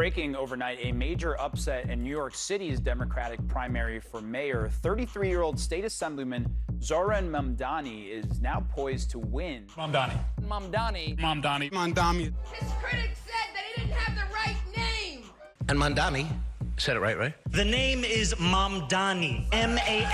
Breaking overnight, a major upset in New York City's Democratic primary for mayor. 33-year-old state assemblyman Zohran Mamdani is now poised to win. Mamdani. Mamdani. Mamdani. Mamdani. His critics said that he didn't have the right name. And Mamdani said it right? The name is Mamdani. M-A-M-D-A-N-I.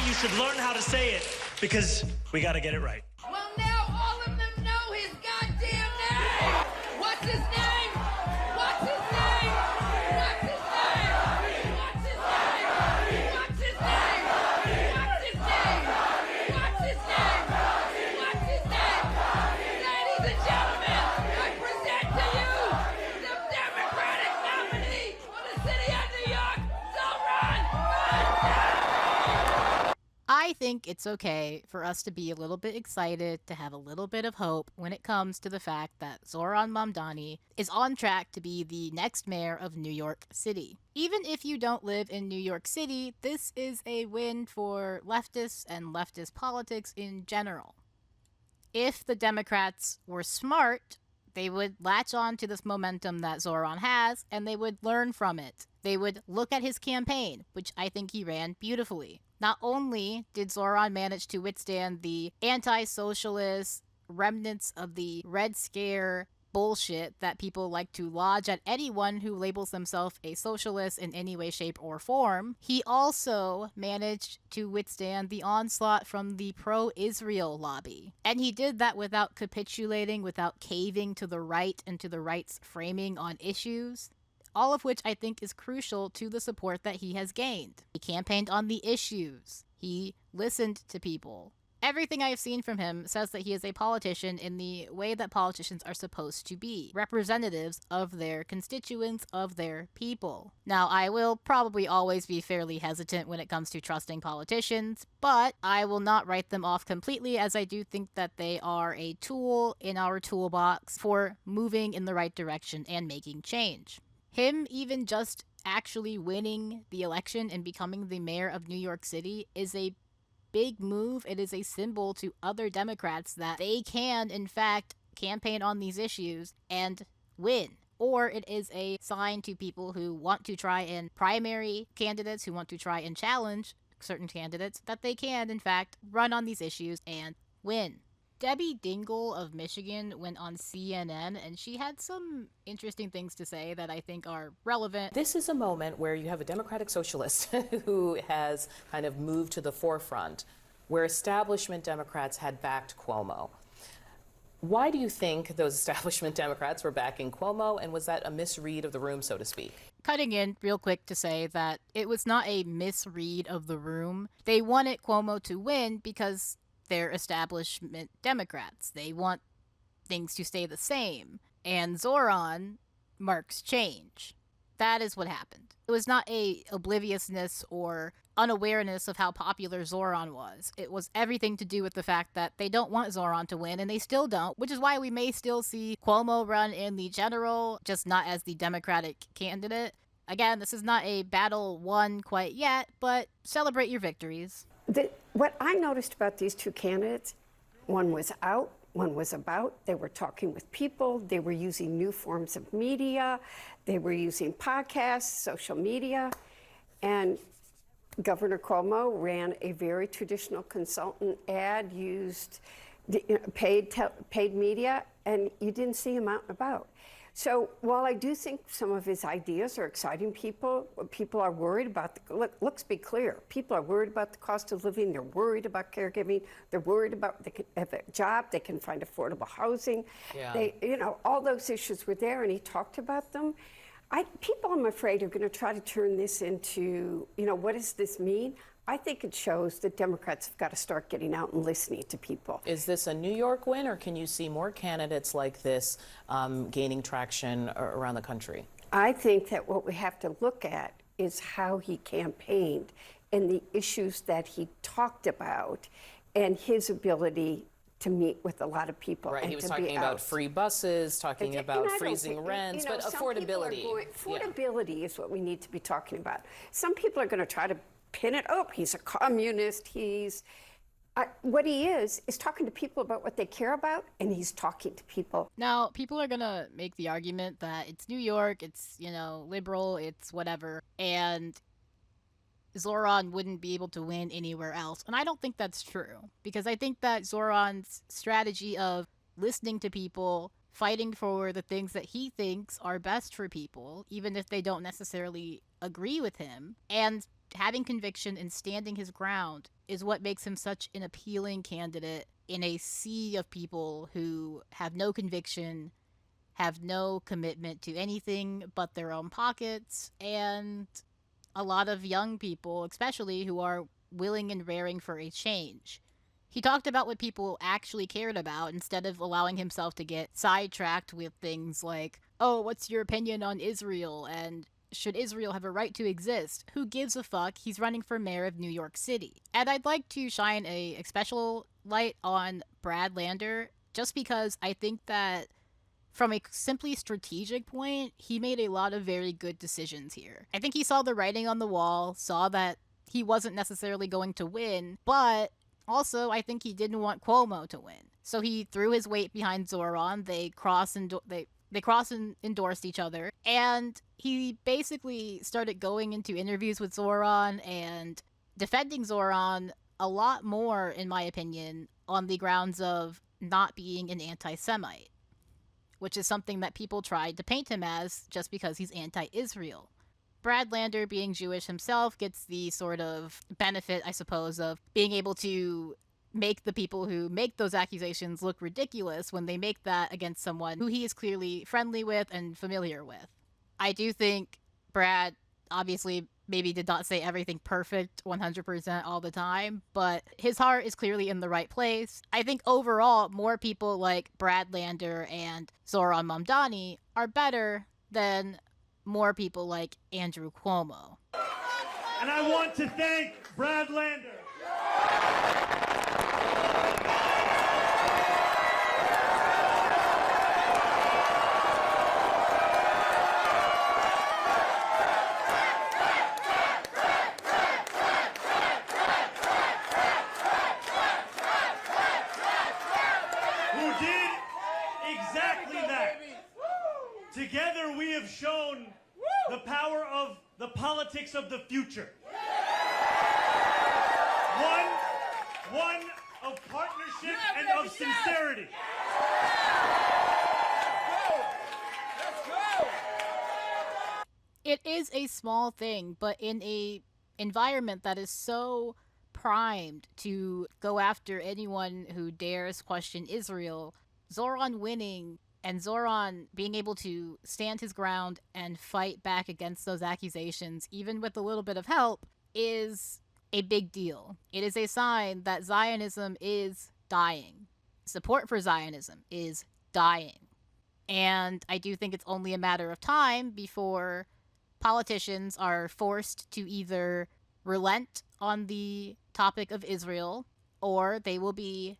You should learn how to say it because we got to get it right. Well, now all of them know his goddamn name. What's his name? What's his name? What's his name? What's his name? What's his name? What's his name? What's his name? What's his name? Ladies and gentlemen, I present to you the Democratic nominee for the city of New York, Zohran Mamdani. I think it's okay for us to be a little bit excited, to have a little bit of hope when it comes to the fact that Zohran Mamdani is on track to be the next mayor of New York City. Even if you don't live in New York City, this is a win for leftists and leftist politics in general. If the Democrats were smart, they would latch on to this momentum that Zohran has, and they would learn from it. They would look at his campaign, which I think he ran beautifully. Not only did Zohran manage to withstand the anti-socialist remnants of the Red Scare bullshit that people like to lodge at anyone who labels themselves a socialist in any way, shape, or form, he also managed to withstand the onslaught from the pro-Israel lobby. And he did that without capitulating, without caving to the right and to the right's framing on issues. All of which I think is crucial to the support that he has gained. He campaigned on the issues. He listened to people. Everything I have seen from him says that he is a politician in the way that politicians are supposed to be. Representatives of their constituents, of their people. Now, I will probably always be fairly hesitant when it comes to trusting politicians, but I will not write them off completely, as I do think that they are a tool in our toolbox for moving in the right direction and making change. Him even just actually winning the election and becoming the mayor of New York City is a big move. It is a symbol to other Democrats that they can, in fact, campaign on these issues and win. Or it is a sign to people who want to try and primary candidates, who want to try and challenge certain candidates, that they can, in fact, run on these issues and win. Debbie Dingell of Michigan went on CNN, and she had some interesting things to say that I think are relevant. This is a moment where you have a Democratic socialist who has kind of moved to the forefront, where establishment Democrats had backed Cuomo. Why do you think those establishment Democrats were backing Cuomo, and was that a misread of the room, so to speak? Cutting in real quick to say that it was not a misread of the room. They wanted Cuomo to win because they're establishment Democrats. They want things to stay the same. And Zohran marks change. That is what happened. It was not a obliviousness or unawareness of how popular Zohran was. It was everything to do with the fact that they don't want Zohran to win, and they still don't, which is why we may still see Cuomo run in the general, just not as the Democratic candidate. Again, this is not a battle won quite yet, but celebrate your victories. What I noticed about these two candidates, one was out, one was about. They were talking with people. They were using new forms of media. They were using podcasts, social media. And Governor Cuomo ran a very traditional consultant ad, used paid media, and you didn't see him out and about. So while I do think some of his ideas are exciting, people are worried about, let's be clear, people are worried about the cost of living, they're worried about caregiving, they're worried about they can have a job, they can find affordable housing. Yeah. All those issues were there, and he talked about them. People, I'm afraid, are going to try to turn this into, what does this mean? I think it shows that Democrats have got to start getting out and listening to people. Is this a New York win, or can you see more candidates like this gaining traction around the country? I think that what we have to look at is how he campaigned and the issues that he talked about and his ability to meet with a lot of people. Right, and he was to talking be about out. free buses, talking about freezing rents, but affordability. Affordability is what we need to be talking about. Some people are going to try to pin it, he's a communist, What he is talking to people about what they care about, and he's talking to people. Now, people are gonna make the argument that it's New York, it's, liberal, it's whatever, and Zohran wouldn't be able to win anywhere else. And I don't think that's true, because I think that Zohran's strategy of listening to people, fighting for the things that he thinks are best for people, even if they don't necessarily agree with him, and having conviction and standing his ground is what makes him such an appealing candidate in a sea of people who have no conviction, have no commitment to anything but their own pockets, and a lot of young people, especially, who are willing and raring for a change. He talked about what people actually cared about instead of allowing himself to get sidetracked with things like, oh, what's your opinion on Israel? And should Israel have a right to exist? Who gives a fuck? He's running for mayor of New York City. And I'd like to shine a special light on Brad Lander, just because I think that from a simply strategic point, he made a lot of very good decisions here. I think he saw the writing on the wall, saw that he wasn't necessarily going to win, but also I think he didn't want Cuomo to win. So he threw his weight behind Zohran. They cross and endorsed each other, and he basically started going into interviews with Zohran and defending Zohran a lot more, in my opinion, on the grounds of not being an anti-Semite, which is something that people tried to paint him as just because he's anti-Israel. Brad Lander, being Jewish himself, gets the sort of benefit, I suppose, of being able to make the people who make those accusations look ridiculous when they make that against someone who he is clearly friendly with and familiar with. I do think Brad obviously maybe did not say everything perfect 100% all the time, but his heart is clearly in the right place. I think overall, more people like Brad Lander and Zohran Mamdani are better than more people like Andrew Cuomo. And I want to thank Brad Lander. Who did exactly that. Together we have shown the power of the politics of the future. One of partnership and of sincerity. It is a small thing, but in a environment that is so primed to go after anyone who dares question Israel, Zohran winning and Zohran being able to stand his ground and fight back against those accusations, even with a little bit of help, is a big deal. It is a sign that Zionism is dying. Support for Zionism is dying. And I do think it's only a matter of time before politicians are forced to either relent on the topic of Israel, or they will be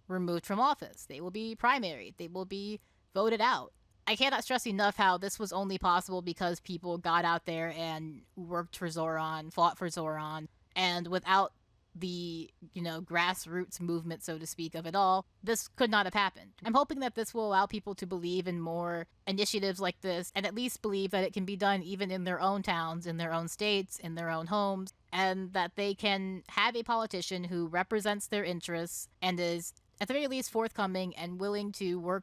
removed from office. They will be primaried. They will be voted out. I cannot stress enough how this was only possible because people got out there and worked for Zohran, fought for Zohran, and without the, grassroots movement, so to speak, of it all, this could not have happened. I'm hoping that this will allow people to believe in more initiatives like this, and at least believe that it can be done even in their own towns, in their own states, in their own homes, and that they can have a politician who represents their interests and is, at the very least, forthcoming and willing to work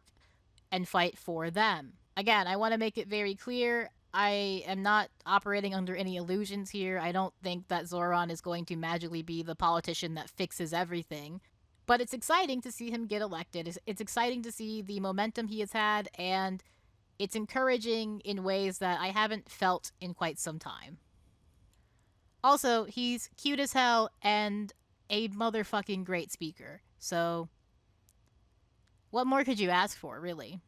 and fight for them. Again, I want to make it very clear, I am not operating under any illusions here. I don't think that Zohran is going to magically be the politician that fixes everything. But it's exciting to see him get elected. It's exciting to see the momentum he has had, and it's encouraging in ways that I haven't felt in quite some time. Also, he's cute as hell and a motherfucking great speaker. So, what more could you ask for, really?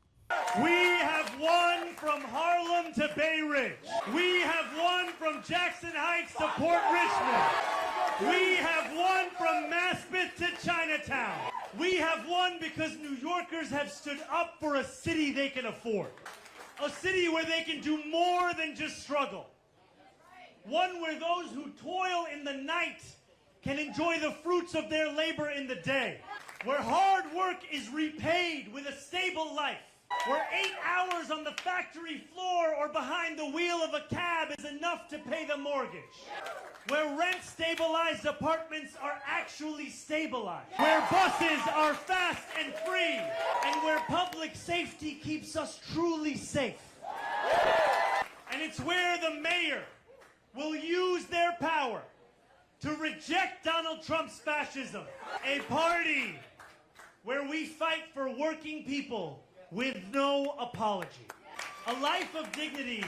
We have won from Harlem to Bay Ridge. We have won from Jackson Heights to Port Richmond. We have won from Maspeth to Chinatown. We have won because New Yorkers have stood up for a city they can afford. A city where they can do more than just struggle. One where those who toil in the night can enjoy the fruits of their labor in the day, where hard work is repaid with a stable life, where 8 hours on the factory floor or behind the wheel of a cab is enough to pay the mortgage, where rent-stabilized apartments are actually stabilized, where buses are fast and free, and where public safety keeps us truly safe. And it's where the mayor will use their power to reject Donald Trump's fascism, a party where we fight for working people with no apology. A life of dignity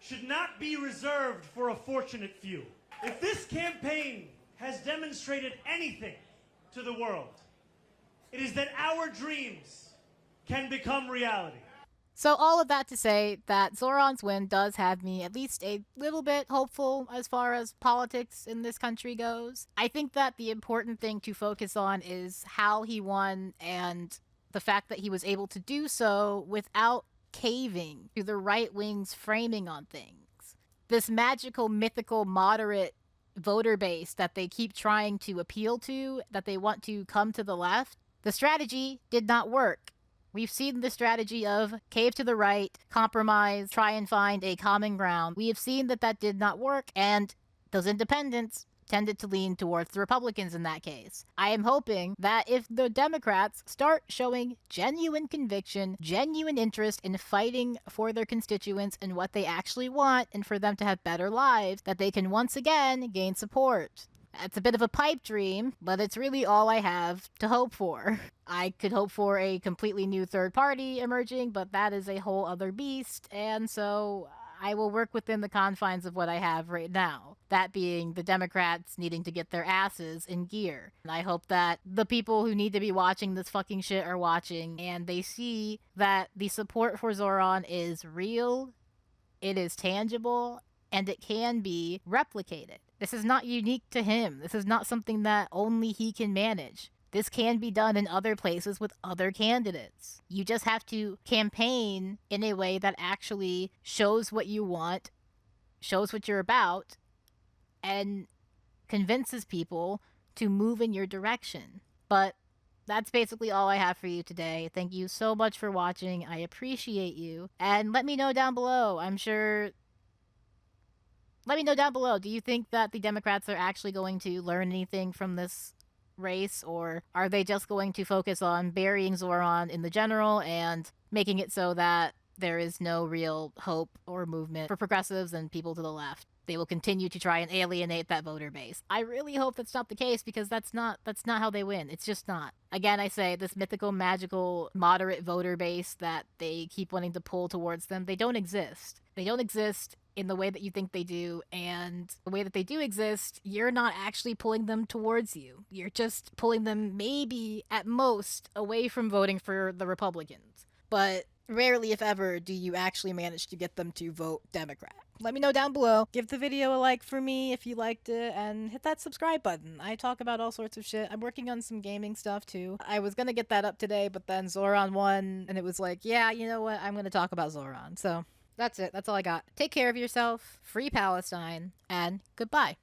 should not be reserved for a fortunate few. If this campaign has demonstrated anything to the world, it is that our dreams can become reality. So all of that to say that Zohran's win does have me at least a little bit hopeful as far as politics in this country goes. I think that the important thing to focus on is how he won and the fact that he was able to do so without caving to the right wing's framing on things. This magical, mythical, moderate voter base that they keep trying to appeal to, that they want to come to the left, the strategy did not work. We've seen the strategy of cave to the right, compromise, try and find a common ground. We have seen that that did not work, and those independents tended to lean towards the Republicans in that case. I am hoping that if the Democrats start showing genuine conviction, genuine interest in fighting for their constituents and what they actually want, and for them to have better lives, that they can once again gain support. It's a bit of a pipe dream, but it's really all I have to hope for. I could hope for a completely new third party emerging, but that is a whole other beast, and so I will work within the confines of what I have right now. That being the Democrats needing to get their asses in gear. And I hope that the people who need to be watching this fucking shit are watching, and they see that the support for Zohran is real, it is tangible, and it can be replicated. This is not unique to him. This is not something that only he can manage. This can be done in other places with other candidates. You just have to campaign in a way that actually shows what you want, shows what you're about, and convinces people to move in your direction. But that's basically all I have for you today. Thank you so much for watching. I appreciate you. And let me know down below. Let me know down below, do you think that the Democrats are actually going to learn anything from this race, or are they just going to focus on burying Zohran in the general and making it so that there is no real hope or movement for progressives and people to the left? They will continue to try and alienate that voter base. I really hope that's not the case, because that's not how they win. It's just not. Again, I say, this mythical, magical, moderate voter base that they keep wanting to pull towards them, they don't exist. They don't exist in the way that you think they do, and the way that they do exist, you're not actually pulling them towards you. You're just pulling them, maybe at most, away from voting for the Republicans. But rarely, if ever, do you actually manage to get them to vote Democrat. Let me know down below. Give the video a like for me if you liked it, and hit that subscribe button. I talk about all sorts of shit. I'm working on some gaming stuff too. I was gonna get that up today, but then Zohran won, and it was like, yeah, you know what? I'm gonna talk about Zohran. So that's it. That's all I got. Take care of yourself. Free Palestine. And goodbye.